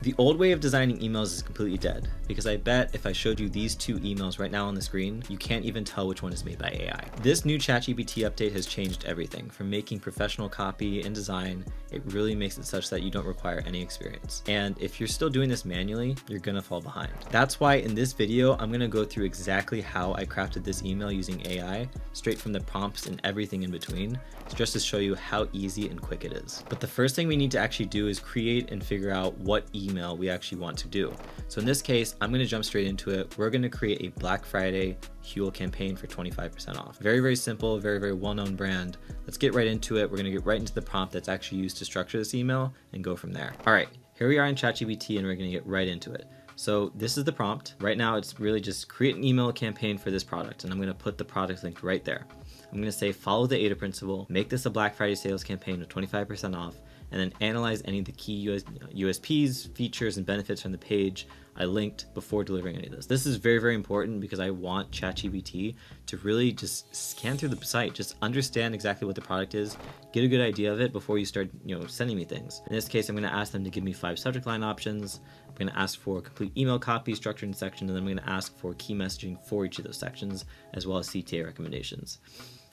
The old way of designing emails is completely dead, because I bet if I showed you these two emails right now on the screen, you can't even tell which one is made by AI. This new ChatGPT update has changed everything, from making professional copy and design. It really makes it such that you don't require any experience. And if you're still doing this manually, you're gonna fall behind. That's why in this video, I'm gonna go through exactly how I crafted this email using AI, straight from the prompts and everything in between, just to show you how easy and quick it is. But the first thing we need to actually do is create and figure out what email we actually want to do. So in this case, I'm going to jump straight into it. We're going to create a Black Friday Huel campaign for 25% off. Very, very simple, very, very well-known brand. Let's get right into it. We're going to get right into the prompt that's actually used to structure this email and go from there. All right, here we are in ChatGPT and we're going to get right into it. So this is the prompt. Right now, it's really just create an email campaign for this product, and I'm going to put the product link right there. I'm going to say follow the ADA principle, make this a Black Friday sales campaign with 25% off, and then analyze any of the key USPs, features, and benefits from the page I linked before delivering any of this. This is very, very important because I want ChatGPT to really just scan through the site, just understand exactly what the product is, get a good idea of it before you start, sending me things. In this case, I'm going to ask them to give me 5 subject line options. I'm going to ask for a complete email copy, structure, and section, and then I'm going to ask for key messaging for each of those sections, as well as CTA recommendations.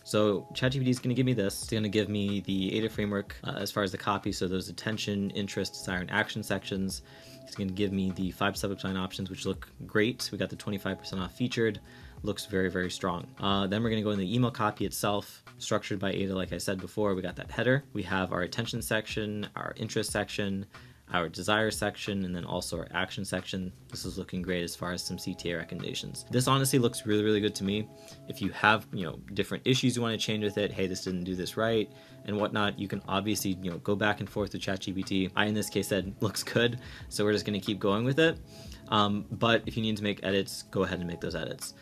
So ChatGPT is going to give me this. It's going to give me the ADA framework as far as the copy. So those attention, interest, desire, and action sections. It's going to give me the 5 subject line options, which look great. We got the 25% off featured. Looks very, very strong. Then we're going to go in the email copy itself, structured by ADA. Like I said before, we got that header. We have our attention section, our interest section, our desire section, and then also our action section. This is looking great as far as some CTA recommendations. This honestly looks really, really good to me. If you have, different issues you want to change with it, hey, this didn't do this right, and whatnot, you can obviously, go back and forth with ChatGPT. I, in this case, said looks good, so we're just going to keep going with it. But if you need to make edits, go ahead and make those edits.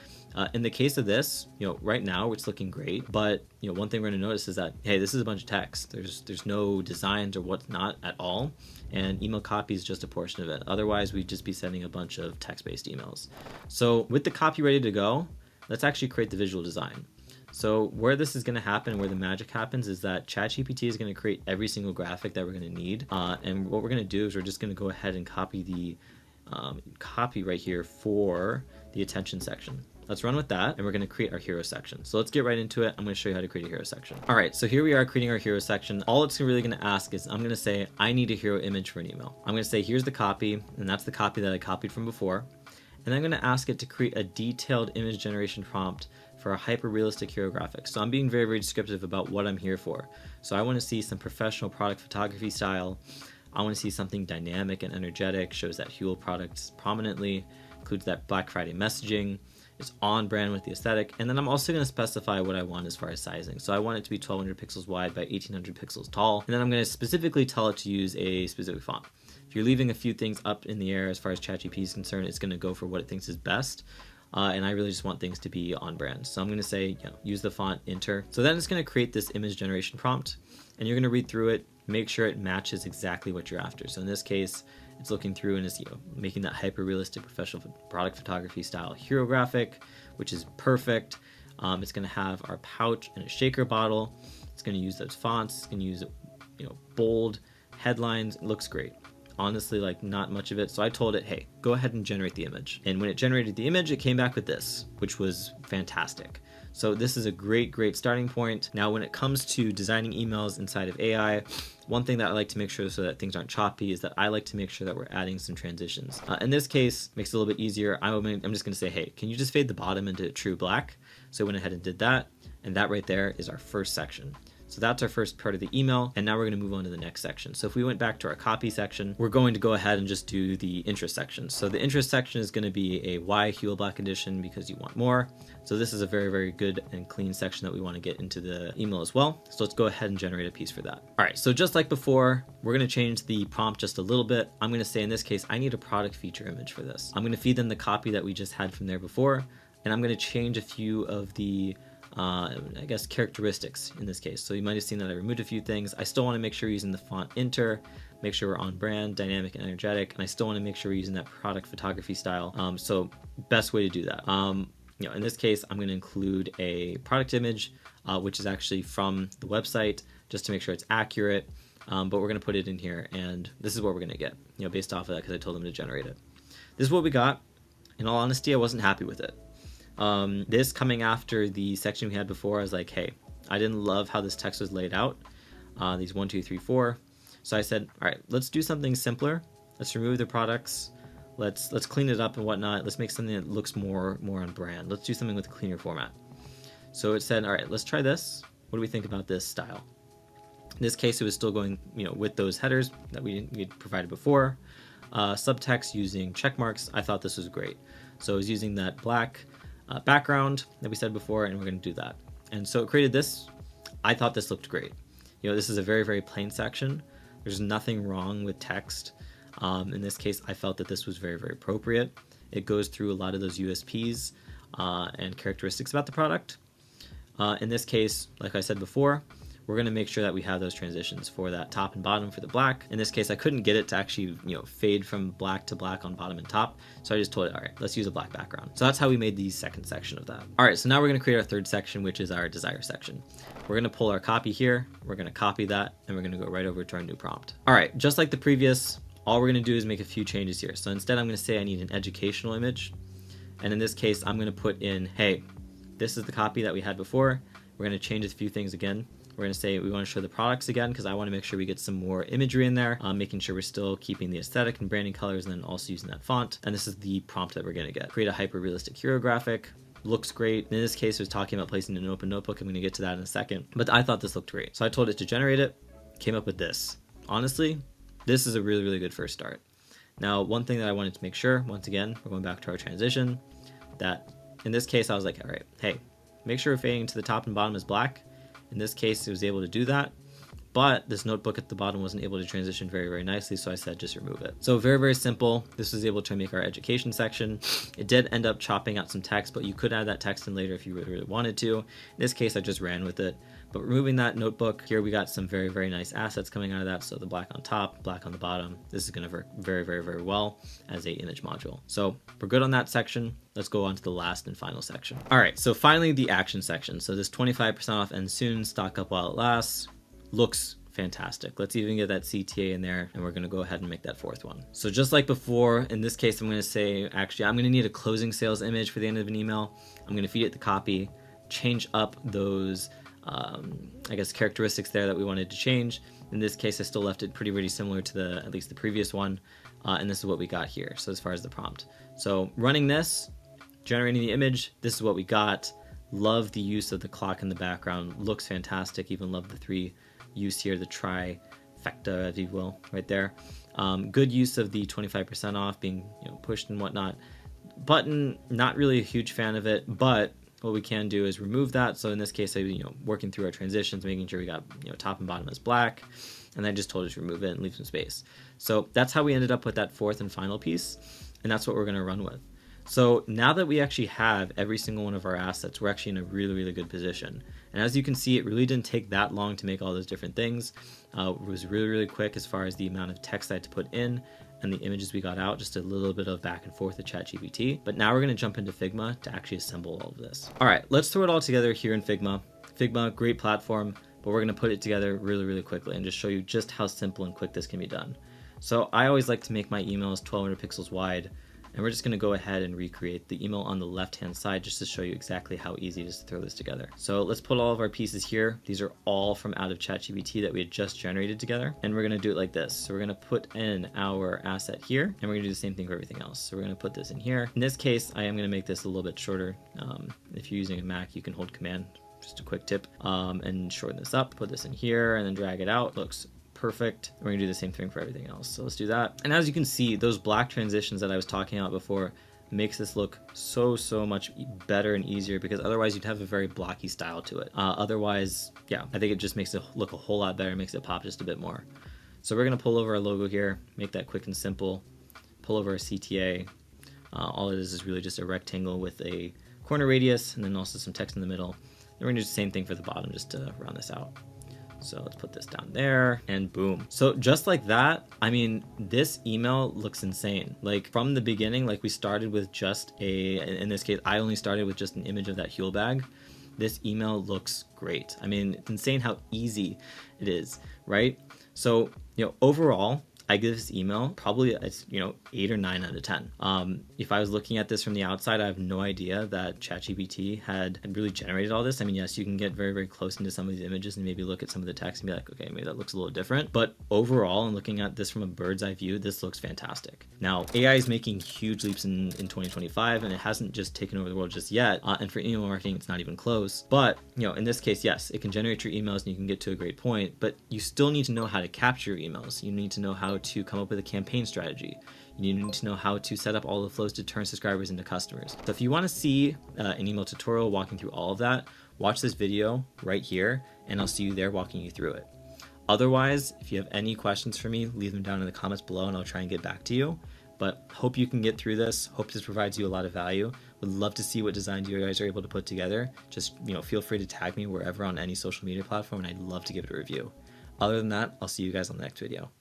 In the case of this, right now it's looking great, but one thing we're going to notice is that, hey, this is a bunch of text. There's no designs or whatnot at all, and email copy is just a portion of it. Otherwise, we'd just be sending a bunch of text-based emails. So with the copy ready to go, let's actually create the visual design. So where this is going to happen, where the magic happens, is that ChatGPT is going to create every single graphic that we're going to need, and what we're going to do is we're just going to go ahead and copy the copy right here for the attention section. Let's run with that, and we're going to create our hero section. So let's get right into it. I'm going to show you how to create a hero section. All right, so here we are creating our hero section. All it's really going to ask is I'm going to say, I need a hero image for an email. I'm going to say, here's the copy, and that's the copy that I copied from before. And I'm going to ask it to create a detailed image generation prompt for a hyper-realistic hero graphic. So I'm being very, very descriptive about what I'm here for. So I want to see some professional product photography style. I want to see something dynamic and energetic, shows that Huel products prominently, includes that Black Friday messaging, is on brand with the aesthetic, and then I'm also going to specify what I want as far as sizing. So I want it to be 1200 pixels wide by 1800 pixels tall, and then I'm going to specifically tell it to use a specific font. If you're leaving a few things up in the air as far as ChatGPT is concerned, it's going to go for what it thinks is best. And I really just want things to be on brand. So I'm going to say, use the font Enter. So then it's going to create this image generation prompt, and you're going to read through it, make sure it matches exactly what you're after. So in this case, it's looking through and is making that hyper-realistic professional product photography style hero graphic, which is perfect. It's going to have our pouch and a shaker bottle. It's going to use those fonts. It's going to use bold headlines. It looks great. Honestly, not much of it. So I told it, hey, go ahead and generate the image. And when it generated the image, it came back with this, which was fantastic. So this is a great, great starting point. Now, when it comes to designing emails inside of AI, one thing that I like to make sure so that things aren't choppy is that I like to make sure that we're adding some transitions. In this case, makes it a little bit easier. I'm just going to say, hey, can you just fade the bottom into true black? So I went ahead and did that. And that right there is our first section. So that's our first part of the email, and now we're going to move on to the next section. So if we went back to our copy section, we're going to go ahead and just do the interest section. So the interest section is going to be a why Huel Black Edition, because you want more. So this is a very, very good and clean section that we want to get into the email as well. So let's go ahead and generate a piece for that. All right, so just like before, we're going to change the prompt just a little bit. I'm going to say in this case, I need a product feature image for this. I'm going to feed them the copy that we just had from there before, and I'm going to change a few of the characteristics in this case. So you might have seen that I removed a few things. I still want to make sure we're using the font Enter, make sure we're on brand, dynamic, and energetic, and I still want to make sure we're using that product photography style. So best way to do that. In this case, I'm going to include a product image, which is actually from the website, just to make sure it's accurate. but we're going to put it in here, and this is what we're going to get, you know, based off of that, because I told them to generate it. This is what we got. In all honesty, I wasn't happy with it. This coming after the section we had before, I was like, hey, I didn't love how this text was laid out. These 1, 2, 3, 4. So I said, all right, let's do something simpler. Let's remove the products. Let's clean it up and whatnot. Let's make something that looks more on brand. Let's do something with a cleaner format. So it said, all right, let's try this. What do we think about this style? In this case, it was still going, you know, with those headers that we provided before. Subtext using check marks. I thought this was great. So I was using that black background that we said before, and we're going to do that. And so it created this. I thought this looked great. You know, this is a very, very plain section. There's nothing wrong with text. In this case, I felt that this was very, very appropriate. It goes through a lot of those USPs and characteristics about the product. In this case, like I said before, we're going to make sure that we have those transitions for that top and bottom for the black. In this case, I couldn't get it to actually, you know, fade from black to black on bottom and top. So I just told it, all right, let's use a black background. So that's how we made the second section of that. All right, so now we're going to create our third section, which is our desire section. We're going to pull our copy here. We're going to copy that, and we're going to go right over to our new prompt. All right, just like the previous, all we're going to do is make a few changes here. So instead, I'm going to say I need an educational image. And in this case, I'm going to put in, hey, this is the copy that we had before. We're going to change a few things again. We're going to say we want to show the products again, because I want to make sure we get some more imagery in there, making sure we're still keeping the aesthetic and branding colors, and then also using that font. And this is the prompt that we're going to get. Create a hyper-realistic hero graphic. Looks great. In this case, it was talking about placing an open notebook. I'm going to get to that in a second. But I thought this looked great. So I told it to generate it, came up with this. Honestly, this is a really, really good first start. Now, one thing that I wanted to make sure, once again, we're going back to our transition, that in this case, I was like, all right, hey, make sure fading to the top and bottom is black. In this case, it was able to do that, but this notebook at the bottom wasn't able to transition very, very nicely, so I said just remove it. So very, very simple. This was able to make our education section. It did end up chopping out some text, but you could add that text in later if you really, really wanted to. In this case, I just ran with it. But removing that notebook, here we got some very, very nice assets coming out of that. So the black on top, black on the bottom. This is going to work very, very, very well as a image module. So we're good on that section. Let's go on to the last and final section. All right, so finally the action section. So this 25% off ends soon, stock up while it lasts, looks fantastic. Let's even get that CTA in there, and we're going to go ahead and make that fourth one. So just like before, in this case, I'm going to say, actually, I'm going to need a closing sales image for the end of an email. I'm going to feed it the copy, change up those I guess characteristics there that we wanted to change. In this case, I still left it pretty similar to at least the previous one, and this is what we got here. So as far as the prompt, so running this, generating the image, this is what we got. Love the use of the clock in the background, looks fantastic. Even love the 3 use here, the trifecta, if you will, right there. Good use of the 25% off being, you know, pushed and whatnot. Button, not really a huge fan of it, but what we can do is remove that. So in this case, working through our transitions, making sure we got, top and bottom is black, and I just told it to remove it and leave some space. So that's how we ended up with that fourth and final piece, and that's what we're going to run with. So now that we actually have every single one of our assets, we're actually in a really good position. And as you can see, it really didn't take that long to make all those different things. It was really quick as far as the amount of text I had to put in and the images we got out, just a little bit of back and forth with ChatGPT. But now we're going to jump into Figma to actually assemble all of this. All right, let's throw it all together here in Figma. Figma, great platform, but we're going to put it together really quickly and just show you just how simple and quick this can be done. So I always like to make my emails 1200 pixels wide, and we're just going to go ahead and recreate the email on the left-hand side just to show you exactly how easy it is to throw this together. So let's put all of our pieces here. These are all from out of ChatGPT that we had just generated together. And we're going to do it like this. So we're going to put in our asset here, and we're going to do the same thing for everything else. So we're going to put this in here. In this case, I am going to make this a little bit shorter. If you're using a Mac, you can hold Command, just a quick tip, and shorten this up, put this in here, and then drag it out. Looks perfect. We're gonna do the same thing for everything else. So let's do that. And as you can see, those black transitions that I was talking about before makes this look so much better and easier, because otherwise you'd have a very blocky style to it. Otherwise, yeah, I think it just makes it look a whole lot better, makes it pop just a bit more. So we're gonna pull over our logo here, make that quick and simple, pull over our CTA. All it is really just a rectangle with a corner radius and then also some text in the middle. And we're gonna do the same thing for the bottom just to round this out. So let's put this down there, and boom. So just like that, I mean, this email looks insane. Like from the beginning, like we started with just in this case, I only started with just an image of that Huel bag. This email looks great. I mean, it's insane how easy it is, right? So, overall, I give this email probably it's 8 or 9 out of 10. If I was looking at this from the outside, I have no idea that ChatGPT had really generated all this. I mean, yes, you can get very, very close into some of these images and maybe look at some of the text and be like, okay, maybe that looks a little different. But overall, and looking at this from a bird's eye view, this looks fantastic. Now, AI is making huge leaps in 2025, and it hasn't just taken over the world just yet. And for email marketing, it's not even close. But in this case, yes, it can generate your emails and you can get to a great point. But you still need to know how to capture your emails. You need to know how to come up with a campaign strategy. You need to know how to set up all the flows to turn subscribers into customers. So if you want to see an email tutorial walking through all of that, watch this video right here, and I'll see you there walking you through it. Otherwise, if you have any questions for me, leave them down in the comments below and I'll try and get back to you. But hope you can get through this. Hope this provides you a lot of value. Would love to see what designs you guys are able to put together. Just feel free to tag me wherever on any social media platform, and I'd love to give it a review. Other than that, I'll see you guys on the next video.